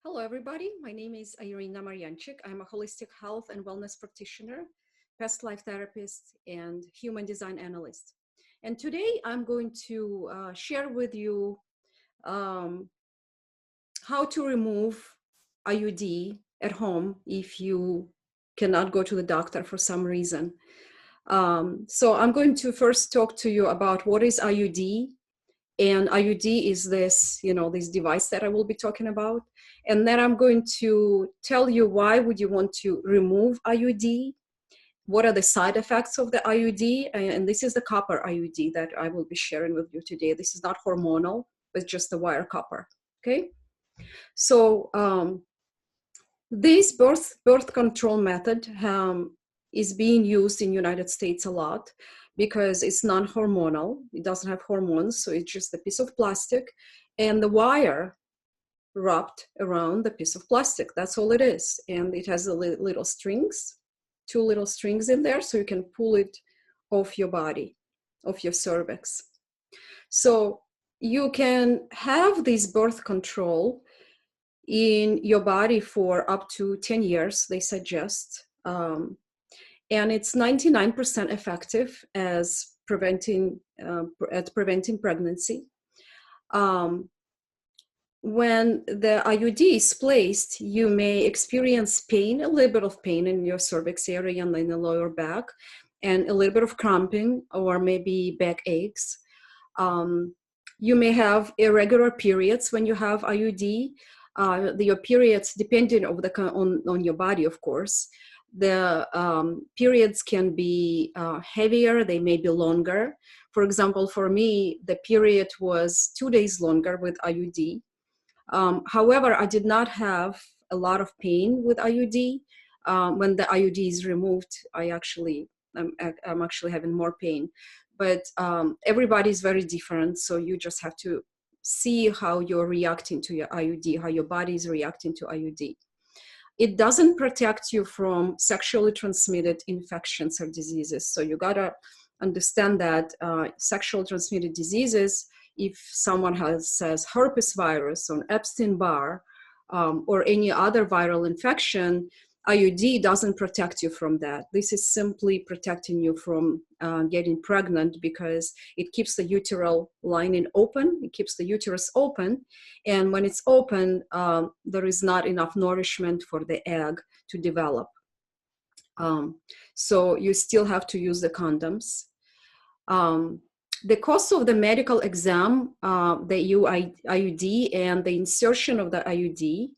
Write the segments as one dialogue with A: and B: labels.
A: Hello, everybody. My name is Irina Maryanchik. I'm a holistic health and wellness practitioner, past life therapist, and human design analyst. And today I'm going to share with you um, how to remove IUD at home if you cannot go to the doctor for some reason. So I'm going to first talk to you about what is IUD. And IUD is this device that I will be talking about. And then I'm going to tell you why would you want to remove IUD? What are the side effects of the IUD? And this is the copper IUD that I will be sharing with you today. This is not hormonal, but just the wire copper, okay? So this birth control method is being used in United States a lot because it's non-hormonal. It doesn't have hormones, so it's just a piece of plastic and the wire wrapped around the piece of plastic. That's all it is. And it has the little strings, two little strings in there, so you can pull it off your body, off your cervix. So you can have this birth control in your body for up to 10 years, they suggest. And it's 99% effective as preventing pregnancy. When the IUD is placed, you may experience pain, a little bit of pain in your cervix area and in the lower back, and a little bit of cramping or maybe back aches. You may have irregular periods when you have IUD. Your periods, depending on your body, of course, the periods can be heavier, they may be longer. For example, for me, the period was 2 days longer with IUD. However, I did not have a lot of pain with IUD. When the IUD is removed, I'm actually having more pain. But everybody is very different, so you just have to see how you're reacting to your IUD, how your body is reacting to IUD. It doesn't protect you from sexually transmitted infections or diseases. So you gotta understand that sexually transmitted diseases, if someone says herpes virus or Epstein-Barr or any other viral infection, IUD doesn't protect you from that. This is simply protecting you from getting pregnant because it keeps the uteral lining open, it keeps the uterus open, and when it's open, there is not enough nourishment for the egg to develop. So you still have to use the condoms. The cost of the medical exam, the IUD and the insertion of the IUD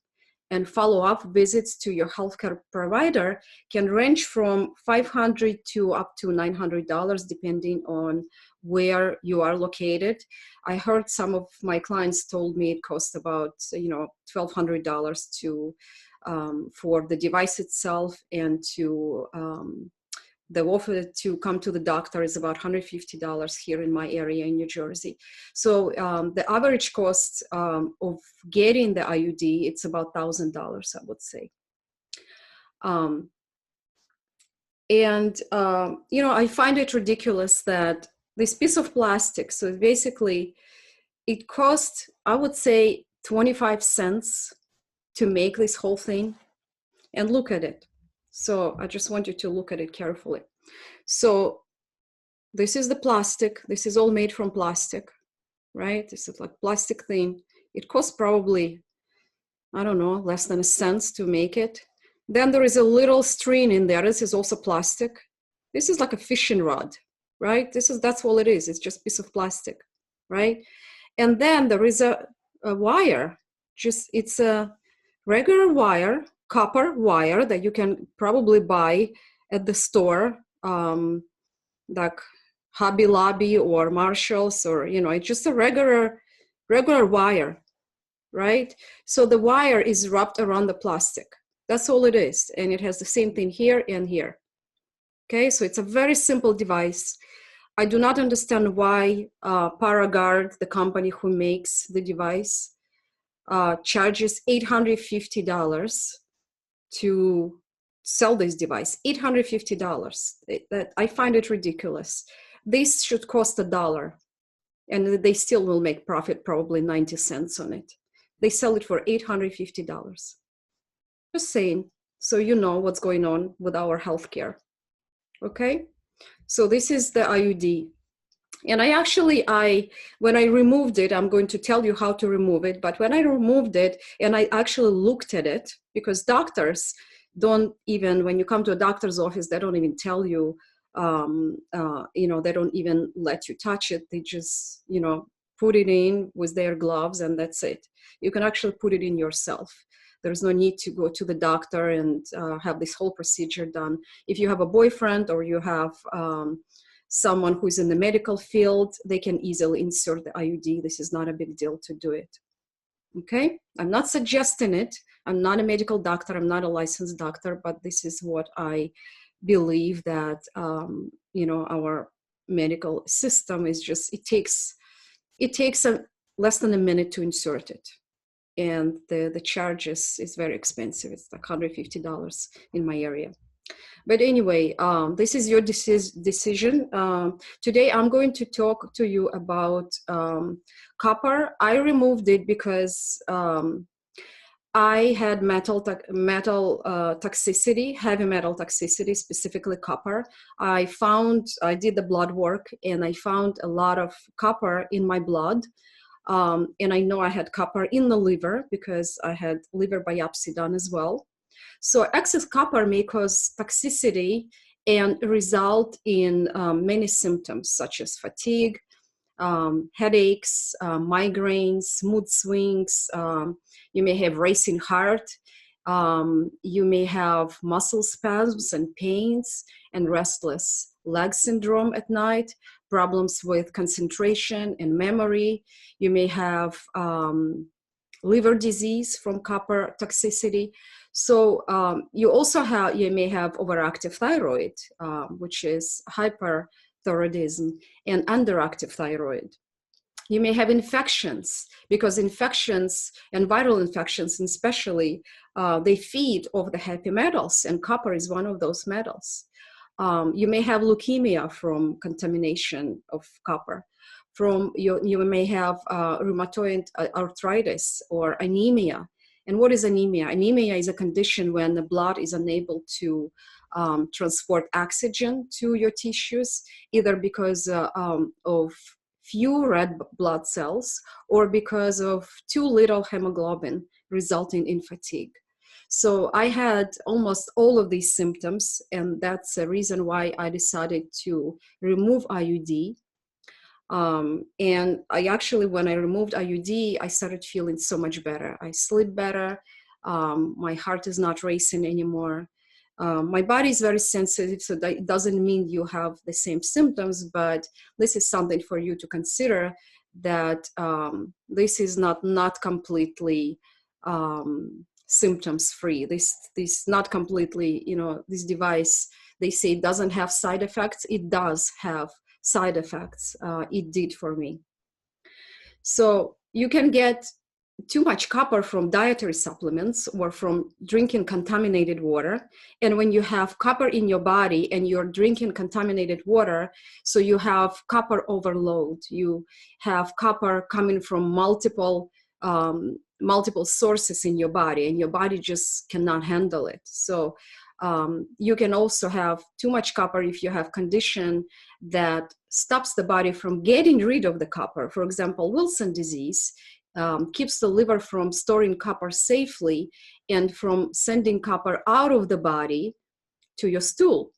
A: and follow-up visits to your healthcare provider can range from $500 to up to $900, depending on where you are located. I heard some of my clients told me it costs about $1,200 to for the device itself, and to the offer to come to the doctor is about $150 here in my area in New Jersey. So the average cost of getting the IUD, it's about $1,000, I would say. I find it ridiculous that this piece of plastic, so basically it costs, I would say, 25 cents to make this whole thing. And look at it. So I just want you to look at it carefully. So this is the plastic. This is all made from plastic, right? This is like plastic thing. It costs probably, I don't know, less than a cent to make it. Then there is a little string in there. This is also plastic. This is like a fishing rod, right? That's all it is. It's just a piece of plastic, right? And then there is a wire. It's a regular wire, copper wire that you can probably buy at the store, like Hobby Lobby or Marshall's, or it's just a regular wire, right? So the wire is wrapped around the plastic. That's all it is, and it has the same thing here and here. Okay, so it's a very simple device. I do not understand why Paragard, the company who makes the device, charges $850 to sell this device. $850. I find it ridiculous. This should cost $1, and they still will make profit, probably 90 cents on it. They sell it for $850. Just saying, so you know what's going on with our healthcare. Okay, so this is the IUD. And when I removed it, I'm going to tell you how to remove it. But when I removed it and I actually looked at it, because doctors don't even, when you come to a doctor's office, they don't even tell you, they don't even let you touch it. They just, put it in with their gloves and that's it. You can actually put it in yourself. There's no need to go to the doctor and have this whole procedure done. If you have a boyfriend or you have someone who's in the medical field, they can easily insert the IUD. This is not a big deal to do it. Okay, I'm not suggesting it. I'm not a medical doctor. I'm not a licensed doctor, but this is what I believe that, our medical system is just, it takes less than a minute to insert it. And the charges is very expensive. It's like $150 in my area. But anyway, this is your decision. Today, I'm going to talk to you about copper. I removed it because I had toxicity, heavy metal toxicity, specifically copper. I did the blood work and I found a lot of copper in my blood. And I know I had copper in the liver because I had liver biopsy done as well. So excess copper may cause toxicity and result in many symptoms such as fatigue, headaches, migraines, mood swings. You may have racing heart. You may have muscle spasms and pains and restless leg syndrome at night, problems with concentration and memory. You may have liver disease from copper toxicity. So you may have overactive thyroid, which is hyperthyroidism, and underactive thyroid. You may have infections, because infections and viral infections especially, they feed off the heavy metals, and copper is one of those metals. You may have leukemia from contamination of copper. You may have rheumatoid arthritis or anemia. And what is anemia? Anemia is a condition when the blood is unable to transport oxygen to your tissues, either because of few red blood cells or because of too little hemoglobin, resulting in fatigue. So I had almost all of these symptoms, and that's the reason why I decided to remove IUD. And when I removed IUD, I started feeling so much better. I sleep better. My heart is not racing anymore. My body is very sensitive, so that doesn't mean you have the same symptoms, but this is something for you to consider, that this is not completely symptoms free. This not completely, this device, they say it doesn't have side effects. It does have side effects. It did for me. So you can get too much copper from dietary supplements or from drinking contaminated water. And when you have copper in your body and you're drinking contaminated water, so you have copper overload. You have copper coming from multiple sources in your body, and your body just cannot handle it. So you can also have too much copper if you have condition that stops the body from getting rid of the copper. For example, Wilson disease keeps the liver from storing copper safely and from sending copper out of the body to your stool.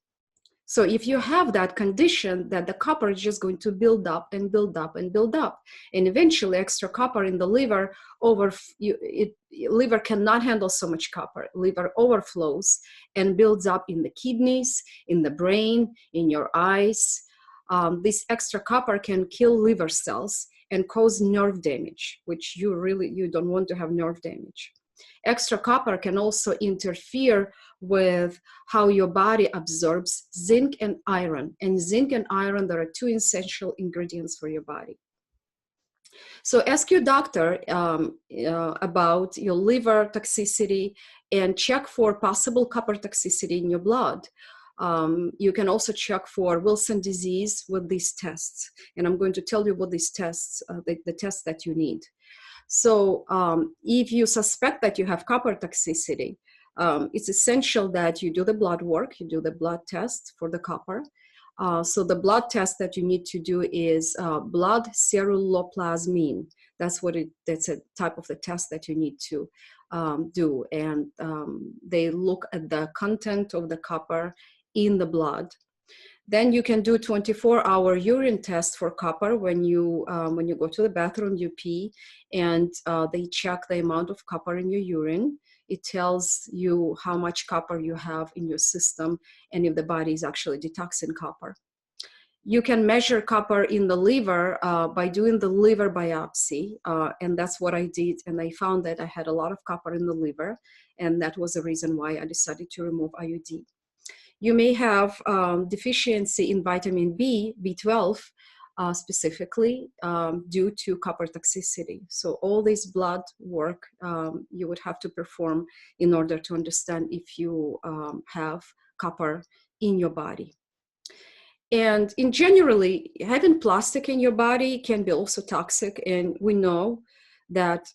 A: So if you have that condition, that the copper is just going to build up and build up and build up, and eventually extra copper in the liver liver cannot handle so much copper. Liver overflows and builds up in the kidneys, in the brain, in your eyes. This extra copper can kill liver cells and cause nerve damage, which you don't want to have nerve damage. Extra copper can also interfere with how your body absorbs zinc and iron. And zinc and iron, there are two essential ingredients for your body. So ask your doctor about your liver toxicity and check for possible copper toxicity in your blood. You can also check for Wilson disease with these tests. And I'm going to tell you what these tests, the tests that you need. So if you suspect that you have copper toxicity, it's essential that you do the blood work, you do the blood test for the copper. So the blood test that you need to do is blood ceruloplasmin. That's a type of the test that you need to do. And they look at the content of the copper in the blood. Then you can do 24-hour urine test for copper when you go to the bathroom, you pee, and they check the amount of copper in your urine. It tells you how much copper you have in your system and if the body is actually detoxing copper. You can measure copper in the liver by doing the liver biopsy, and that's what I did. And I found that I had a lot of copper in the liver, and that was the reason why I decided to remove IUD. You may have deficiency in vitamin B, B12, specifically due to copper toxicity. So all this blood work you would have to perform in order to understand if you have copper in your body. And in generally, having plastic in your body can be also toxic. And we know that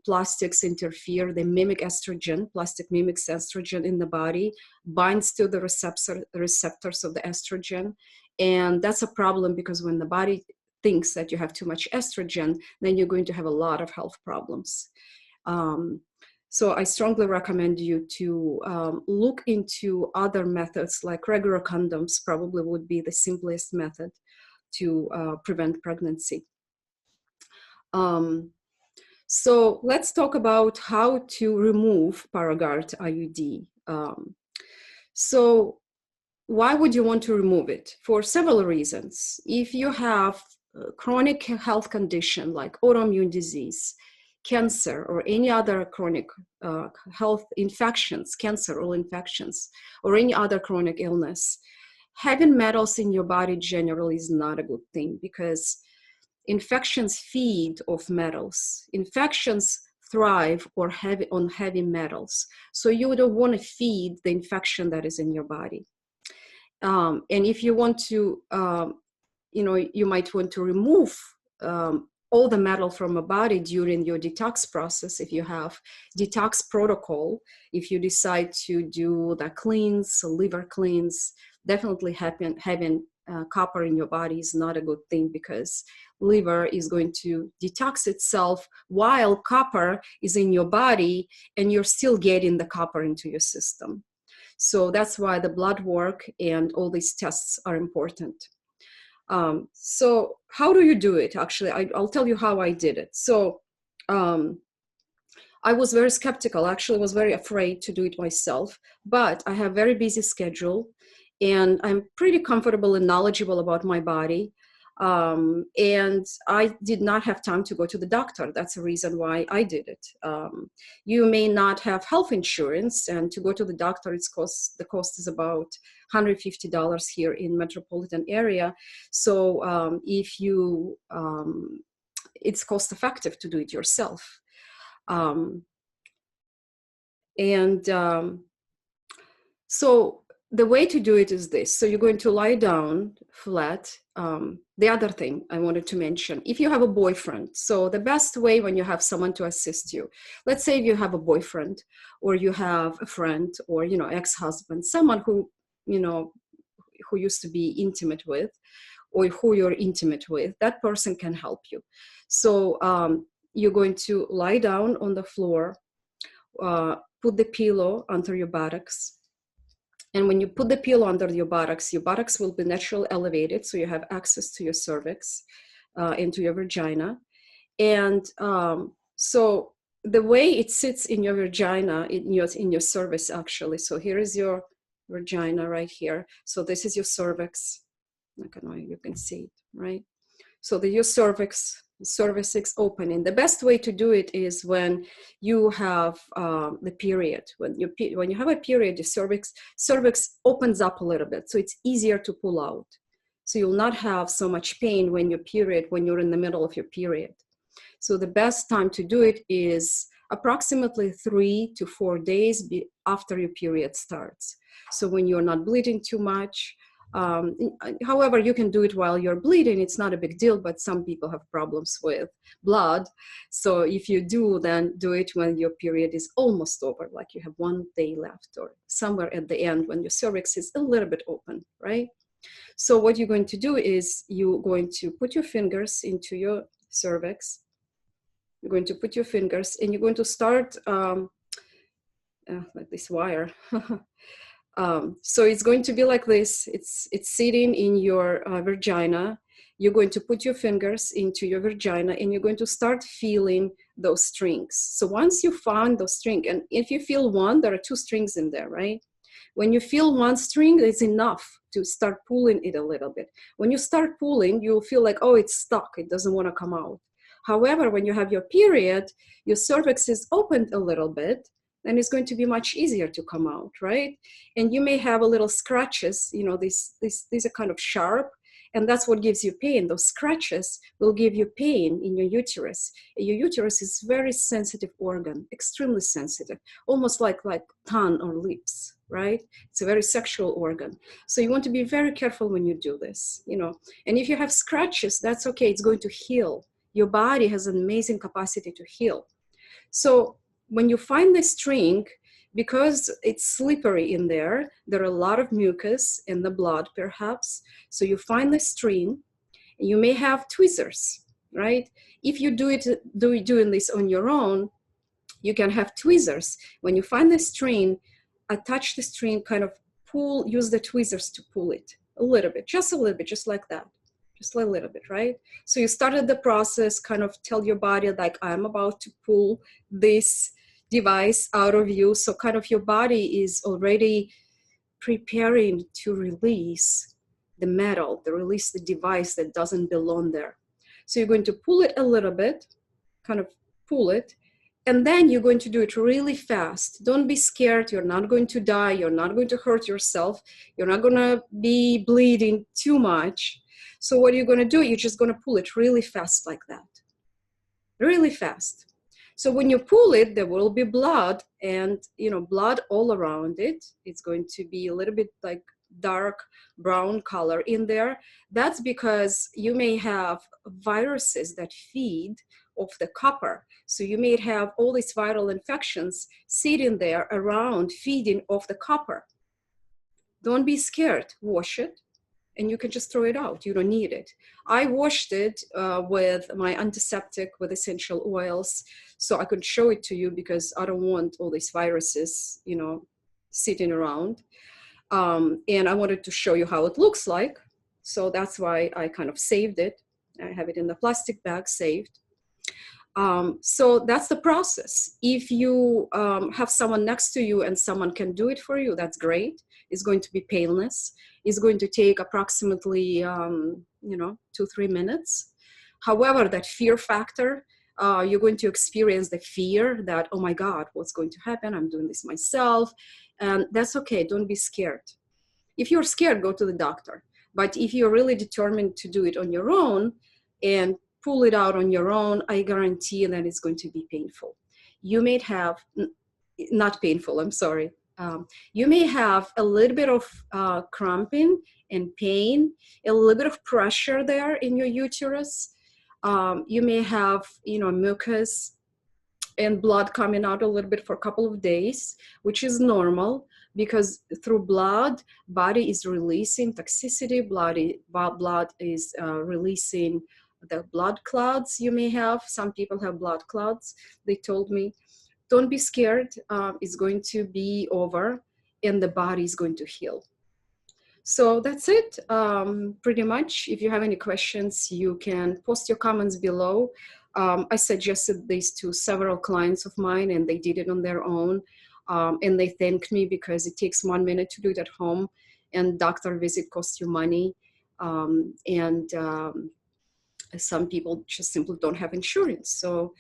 A: plastics interfere, they mimic estrogen, plastic mimics estrogen in the body, binds to the receptors of the estrogen. And that's a problem because when the body thinks that you have too much estrogen, then you're going to have a lot of health problems. So I strongly recommend you to look into other methods, like regular condoms probably would be the simplest method to prevent pregnancy. So let's talk about how to remove Paragard IUD. So why would you want to remove it? For several reasons. If you have a chronic health condition like autoimmune disease, cancer, or any other chronic health infections, cancer or infections, or any other chronic illness, having metals in your body generally is not a good thing because infections feed off metals. Infections thrive on heavy metals. So you don't want to feed the infection that is in your body. And if you want to, you might want to remove all the metal from a body during your detox process. If you have detox protocol, if you decide to do the cleanse, liver cleanse, definitely having copper in your body is not a good thing because liver is going to detox itself while copper is in your body and you're still getting the copper into your system. So that's why the blood work and all these tests are important. So how do you do it? Actually, I'll tell you how I did it. So I was very skeptical, actually was very afraid to do it myself, but I have very busy schedule and I'm pretty comfortable and knowledgeable about my body. And I did not have time to go to the doctor. That's the reason why I did it. You may not have health insurance, and to go to the doctor, the cost is about $150 here in metropolitan area. So if you, it's cost effective to do it yourself. So the way to do it is this. So you're going to lie down flat. The other thing I wanted to mention, if you have a boyfriend, so the best way when you have someone to assist you, let's say you have a boyfriend or you have a friend or, ex-husband, someone who used to be intimate with or who you're intimate with, that person can help you. So you're going to lie down on the floor, put the pillow under your buttocks. And when you put the pillow under your buttocks will be naturally elevated, so you have access to your cervix, into your vagina. And so the way it sits in your vagina, in your cervix actually. So here is your vagina right here. So this is your cervix. I don't know if you can see it, right? So your cervix is opening. The best way to do it is when you have the period. When you have a period, your cervix opens up a little bit, so it's easier to pull out. So you'll not have so much pain when you're in the middle of your period. So the best time to do it is approximately 3 to 4 days after your period starts. So when you're not bleeding too much, However, you can do it while you're bleeding. It's not a big deal, but some people have problems with blood. So if you do, then do it when your period is almost over, like you have 1 day left or somewhere at the end when your cervix is a little bit open, right? So what you're going to do is you're going to put your fingers into your cervix. You're going to put your fingers and you're going to start like this wire. So it's going to be like this. It's sitting in your vagina. You're going to put your fingers into your vagina and you're going to start feeling those strings. So once you find those strings, and if you feel one, there are 2 strings in there, right? When you feel 1 string, it's enough to start pulling it a little bit. When you start pulling, you'll feel like, oh, it's stuck. It doesn't want to come out. However, when you have your period, your cervix is opened a little bit, and it's going to be much easier to come out, right? And you may have a little scratches, you know, these are kind of sharp, and that's what gives you pain. Those scratches will give you pain in your uterus. Your uterus is very sensitive organ, extremely sensitive, almost like tongue or lips, right? It's a very sexual organ. So you want to be very careful when you do this, you know. And if you have scratches, that's okay, it's going to heal. Your body has an amazing capacity to heal. So when you find the string, because it's slippery in there, there are a lot of mucus in the blood perhaps. So you find the string, you may have tweezers, right? If you doing this on your own, you can have tweezers. When you find the string, attach the string, kind of pull, use the tweezers to pull it a little bit, just a little bit, just like that. Just a little bit, right? So you started the process, kind of tell your body like, I'm about to pull this device out of you. So kind of your body is already preparing to release the metal, to release the device that doesn't belong there. So you're going to pull it a little bit, kind of pull it, and then you're going to do it really fast. Don't be scared. You're not going to die. You're not going to hurt yourself. You're not going to be bleeding too much. So what you're going to do, you're just going to pull it really fast like that. Really fast. So when you pull it, there will be blood and, you know, blood all around it. It's going to be a little bit like dark brown color in there. That's because you may have viruses that feed off the copper. So you may have all these viral infections sitting there around feeding off the copper. Don't be scared. Wash it and you can just throw it out. You don't need it. I washed it with my antiseptic with essential oils, so I could show it to you because I don't want all these viruses, you know, sitting around. And I wanted to show you how it looks like. So that's why I kind of saved it. I have it in the plastic bag saved. So that's the process. If you have someone next to you and someone can do it for you, that's great. It's going to be painless. It's going to take approximately, 2-3 minutes. However, that fear factor, you're going to experience the fear that, oh my God, what's going to happen? I'm doing this myself. And that's okay. Don't be scared. If you're scared, go to the doctor. But if you're really determined to do it on your own and pull it out on your own, I guarantee that it's going to be painful. You may have, not painful, I'm sorry. You may have a little bit of cramping and pain, a little bit of pressure there in your uterus. You may have, mucus and blood coming out a little bit for a couple of days, which is normal because through blood, body is releasing toxicity, blood is releasing the blood clots you may have. Some people have blood clots. They told me, don't be scared. It's going to be over and the body is going to heal. So that's it, pretty much. If you have any questions, you can post your comments below. I suggested this to several clients of mine and they did it on their own. And they thanked me because it takes 1 minute to do it at home and doctor visit costs you money. Some people just simply don't have insurance. So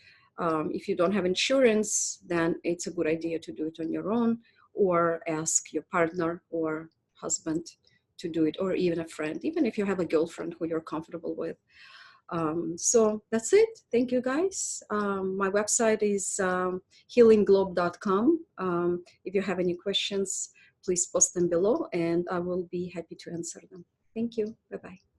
A: if you don't have insurance, then it's a good idea to do it on your own or ask your partner or husband to do it, or even a friend, even if you have a girlfriend who you're comfortable with. So that's it. Thank you, guys. My website is healingglobe.com. If you have any questions, please post them below and I will be happy to answer them. Thank you. Bye-bye.